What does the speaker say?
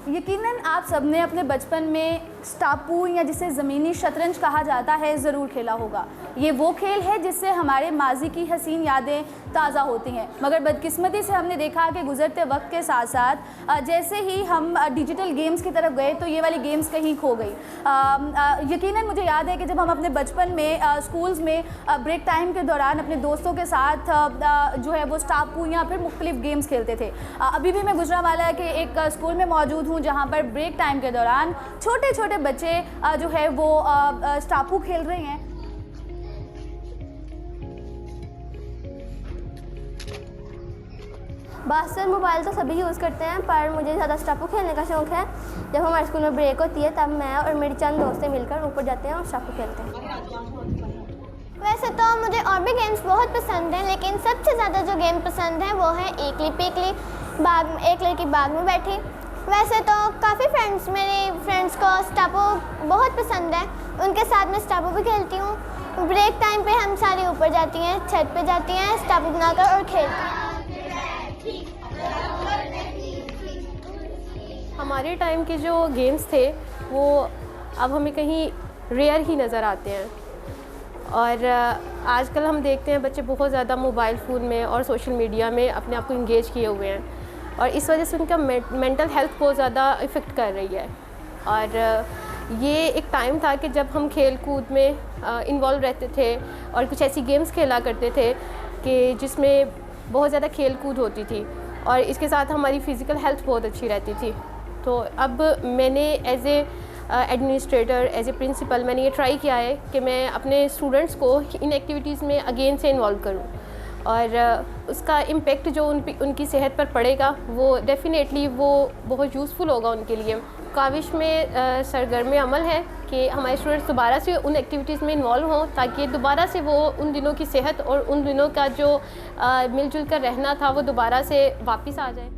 यकीनन आप सबने अपने बचपन में स्टापू या जिसे ज़मीनी शतरंज कहा जाता है ज़रूर खेला होगा। ये वो खेल है जिससे हमारे माजी की हसीन यादें ताज़ा होती हैं, मगर बदकिस्मती से हमने देखा कि गुज़रते वक्त के साथ साथ जैसे ही हम डिजिटल गेम्स की तरफ गए तो ये वाली गेम्स कहीं खो गई। यकीनन मुझे याद है कि जब हम अपने बचपन में स्कूल्स में ब्रेक टाइम के दौरान अपने दोस्तों के साथ जो है वो स्टापू या फिर मुख्तलिफ गेम्स खेलते थे। अभी भी मैं गुजरांवाला के एक स्कूल में मौजूद हूँ जहाँ पर ब्रेक टाइम के दौरान छोटे छोटे बच्चे जो है वो स्टापू खेल रहे हैं। बास्तर मोबाइल तो सभी यूज़ करते हैं, पर मुझे ज़्यादा स्टापू खेलने का शौक़ है। जब हमारे स्कूल में ब्रेक होती है तब मैं और मेरी चंद दोस्तें मिलकर ऊपर जाते हैं और स्टापू खेलते हैं। वैसे तो मुझे और भी गेम्स बहुत पसंद हैं, लेकिन सबसे ज़्यादा जो गेम पसंद है वो है एकली पीकली, एक लड़की बाग में बैठी। वैसे तो काफ़ी मेरे फ्रेंड्स को स्टापू बहुत पसंद है, उनके साथ मैं स्टापू भी खेलती हूँ। ब्रेक टाइम पे हम सारी ऊपर जाती हैं, छत पे जाती हैं, स्टापू बनाकर और खेलती हैं। हमारे टाइम के जो गेम्स थे वो अब हमें कहीं रेयर ही नज़र आते हैं, और आजकल हम देखते हैं बच्चे बहुत ज़्यादा मोबाइल फ़ोन में और सोशल मीडिया में अपने आप को इंगेज किए हुए हैं, और इस वजह से उनका मेंटल हेल्थ बहुत ज़्यादा इफ़ेक्ट कर रही है। और ये एक टाइम था कि जब हम खेल कूद में इन्वॉल्व रहते थे और कुछ ऐसी गेम्स खेला करते थे कि जिसमें बहुत ज़्यादा खेल कूद होती थी, और इसके साथ हमारी फ़िज़िकल हेल्थ बहुत अच्छी रहती थी। तो अब मैंने as administrator, as a principal मैंने ये ट्राई किया है कि मैं अपने स्टूडेंट्स को इन एक्टिविटीज़ में अगेन से इन्वॉल्व करूं, और उसका इम्पेक्ट जो उनकी सेहत पर पड़ेगा वो डेफ़िनेटली वो बहुत यूज़फुल होगा उनके लिए। काविश में सरगर्म अमल है कि हमारे स्टूडेंट्स दोबारा से उन एक्टिविटीज़ में इन्वॉल्व हों, ताकि दोबारा से वो उन दिनों की सेहत और उन दिनों का जो मिलजुल कर रहना था वो दोबारा से वापस आ जाए।